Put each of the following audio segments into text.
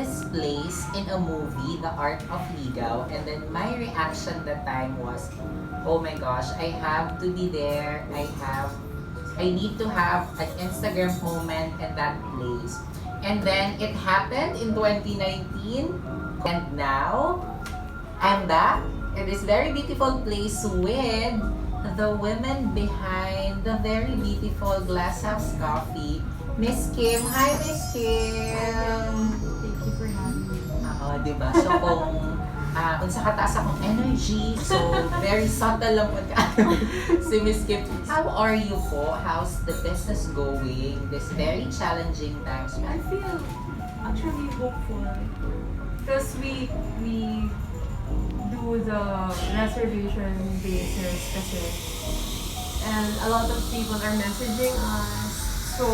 this place in a movie, The Art of Ligaw, and then my reaction that time was, oh my gosh, I have to be there. I need to have an Instagram moment in that place. And then it happened in 2019, and now I'm back in this very beautiful place with the women behind the very beautiful Glasshouse Coffee, Miss Kim. Hi, Miss Kim! Thank you for having me. Oo, diba? So kung unsa kataas akong energy, so very subtle lang po si Miss Kim. How are you po? How's the business going? This very challenging times. I feel actually hopeful because we do the reservation basis kasi, and a lot of people are messaging us, so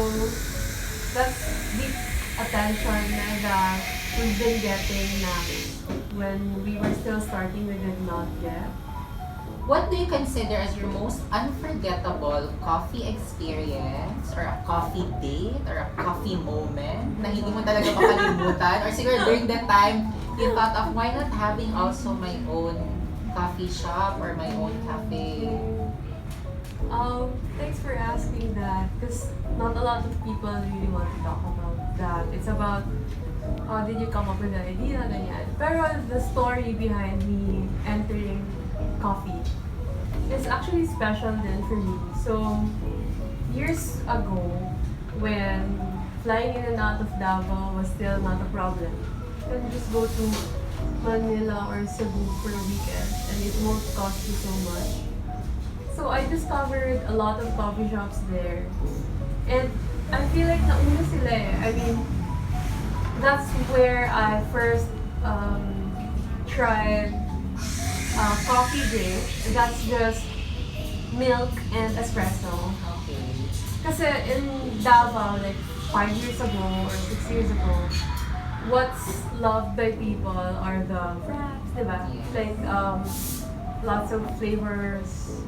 that's deep attention that we've been getting na when we were still starting we did not get. What do you consider as your most unforgettable coffee experience or a coffee date or a coffee moment na hindi mo talaga makalimutan? Or siguro during that time, you thought of why not having also my own coffee shop or my own cafe? Thanks for asking that because not a lot of people really want to talk about that. It's about how did you come up with the idea, ganyan. Pero the story behind me entering coffee is actually special then for me. So, years ago, when flying in and out of Davao was still not a problem, you can just go to Manila or Cebu for a weekend and it won't cost you so much. So, I discovered a lot of coffee shops there. And I feel like nauna sila eh. I mean, that's where I first tried coffee drink. That's just milk and espresso. Okay. Kasi in Davao, like 5 years ago or 6 years ago, what's loved by people are the wraps, diba? Yeah. Like lots of flavors.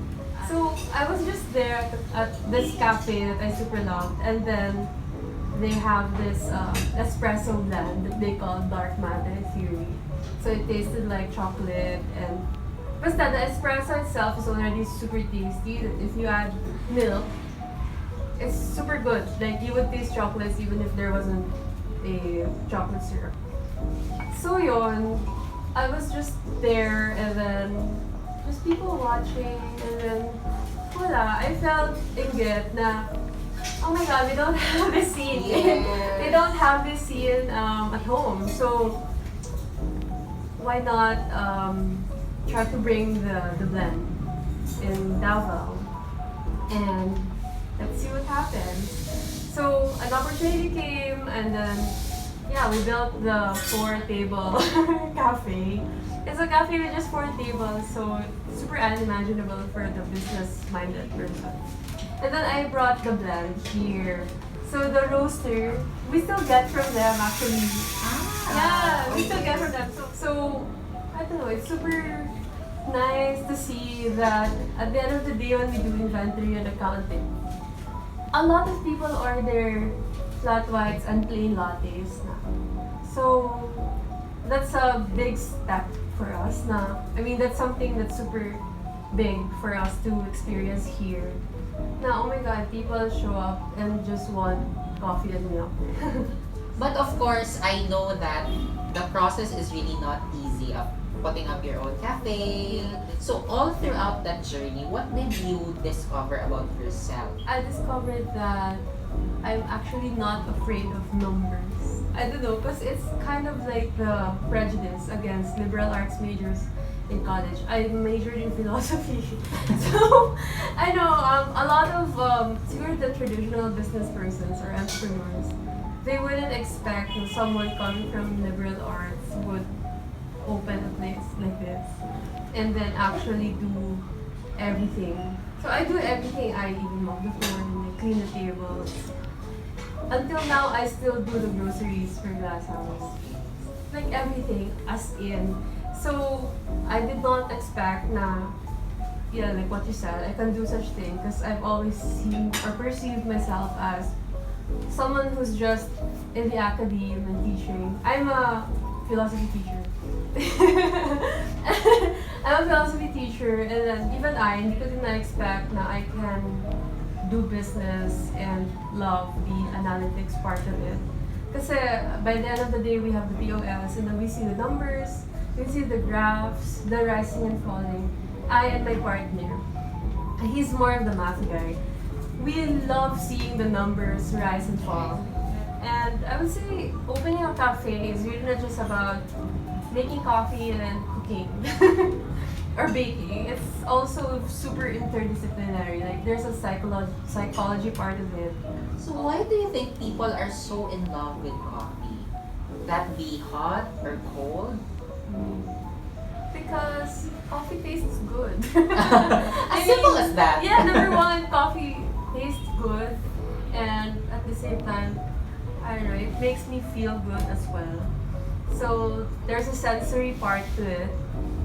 So I was just there at this cafe that I super loved, and then they have this espresso blend that they call Dark Matter Theory. So it tasted like chocolate, and basta the espresso itself is already super tasty. If you add milk, it's super good. Like you would taste chocolates even if there wasn't a chocolate syrup. So yon, I was just there and then just people watching, and then wala, I felt inggit na oh my god, we don't have this scene. Yes. They don't have this scene at home. So why not try to bring the blend in Davao and let's see what happens. So an opportunity came, and then yeah, we built the 4-table cafe. It's a cafe with just 4 tables, so super unimaginable for the business-minded person. And then I brought the blend here. So the roaster, we still get from them actually. Yeah, we still get from them. So I don't know, it's super nice to see that at the end of the day when we do inventory and accounting, a lot of people order flat whites and plain lattes na. So that's a big step for us na. I mean, that's something that's super big for us to experience here. Na, oh my god, people show up and just want coffee and milk. But of course, I know that the process is really not easy of putting up your own cafe. So all throughout that journey, what did you discover about yourself? I discovered that I'm actually not afraid of numbers. I don't know, because it's kind of like the prejudice against liberal arts majors in college. I majored in philosophy. So, I know a lot of the traditional business persons or entrepreneurs, they wouldn't expect someone coming from liberal arts would open a place like this and then actually do everything. So I do everything. I even mop the floor and I clean the tables. Until now, I still do the groceries for Glasshouse. Like everything, as in. So, I did not expect na, yeah, like what you said, I can do such thing because I've always seen or perceived myself as someone who's just in the academe and teaching. I'm a philosophy teacher. I'm a philosophy teacher, and then even hindi ko din na-expect na I can do business and love the analytics part of it. Kasi by the end of the day, we have the POS, and then we see the numbers, we see the graphs, the rising and falling. I and my partner, he's more of the math guy. We love seeing the numbers rise and fall. And I would say opening a cafe is really not just about making coffee and cooking or baking. It's also super interdisciplinary. Like there's a psychology part of it. So why do you think people are so in love with coffee? That be hot or cold? Because coffee tastes good. As simple as that. Yeah, number one, coffee tastes good, and at the same time, I don't know, it makes me feel good as well. So there's a sensory part to it.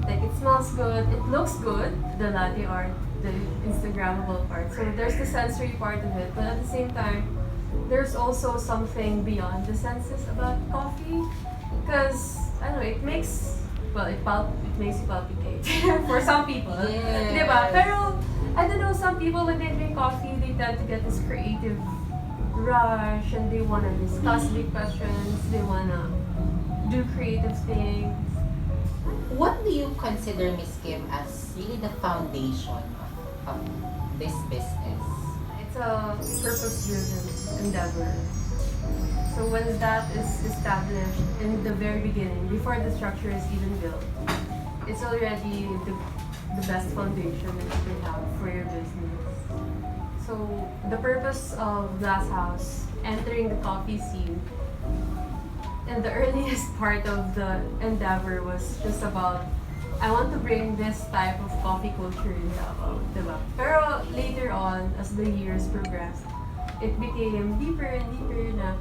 Like it smells good, it looks good, the latte art, the Instagrammable part. So there's the sensory part of it, but at the same time, there's also something beyond the senses about coffee. Because I don't know, it makes makes you palpitate for some people. Yes. Diba? Pero I don't know, some people when they drink coffee, they tend to get this creative rush and they wanna discuss big questions, they wanna do creative things. What do you consider, Miss Kim, as really the foundation of this business? It's a purpose-driven endeavor. So when that is established in the very beginning, before the structure is even built, it's already the best foundation that you can have for your business. So the purpose of Glasshouse entering the coffee scene, and the earliest part of the endeavor was just about, I want to bring this type of coffee culture in Davao, diba? Pero later on, as the years progressed, it became deeper and deeper na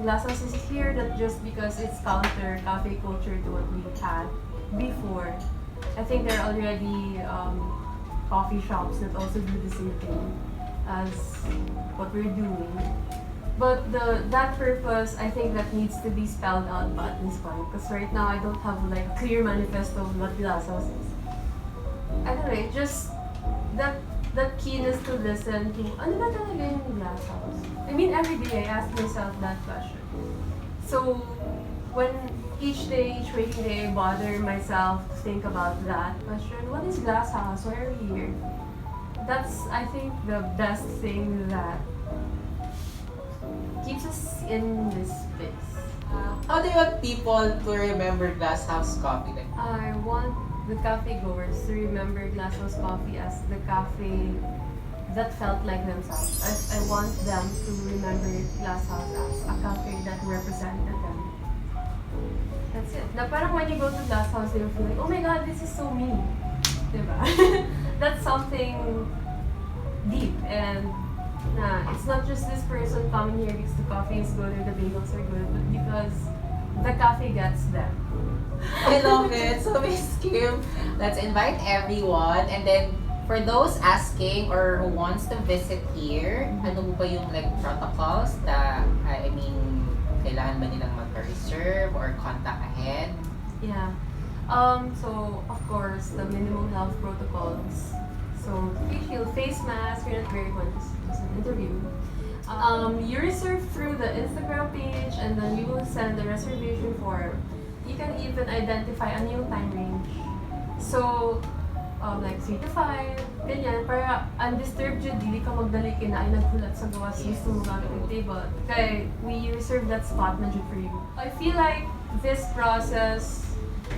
Glasshouse is here not just because it's counter cafe culture to what we had before. I think there are already coffee shops that also do the same thing as what we're doing. But that purpose, I think that needs to be spelled out pa at this point. Because right now, I don't have like a clear manifesto of what Glasshouse is. I don't know, just that keenness to listen to, ano ba talaga yung Glasshouse? I mean, every day I ask myself that question. So, when each waking day, I bother myself to think about that question. What is Glasshouse? Why are we here? That's, I think, the best thing that keeps us in this place. How do you want people to remember Glasshouse Coffee? I want the cafe goers to remember Glasshouse Coffee as the cafe that felt like themselves. I want them to remember Glasshouse as a cafe that represented them. That's it. Na parang when you go to Glasshouse, you'll feel like, oh my god, this is so me. Diba? That's something deep, and it's not just this person coming here because the coffee is good or the bagels are good, but because the cafe gets them. I love it. So Miss Kim, let's invite everyone, and then for those asking or who wants to visit here, ano po ba yung like protocols that, I mean, kailangan ba nilang mag-reserve or contact ahead? Yeah. So of course, the minimum health protocols. So face shield, face mask, you're not very going to an interview. You reserve through the Instagram page, and then we will send the reservation form. You can even identify a new time range. So, like 3 to 5, ganyan, para undisturbed yun, dili ka magdali kinain nagkulat sa gawas, gusto mo gamit yung table. Kaya we reserve that spot na dyan for you. I feel like this process,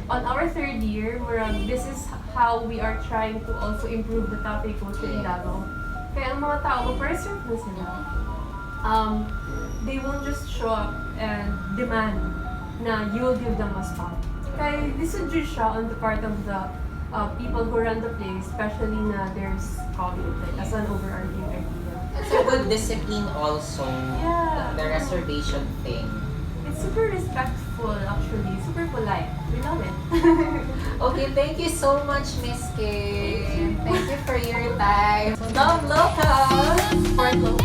on our 3rd year, this is how we are trying to also improve the cafe culture in Davao. Kaya ang mga tao, mag-reserve na sila. They won't just show up and demand na you will give them a spot. Kaya this would just show on the part of the people who run the place, especially na there's coffee, like as an overarching idea. It's a good discipline also, Yeah. the reservation thing. It's super respectful actually, super polite. We love it. Okay, thank you so much, Miss Kim. Thank you for your time. Love local! Support local.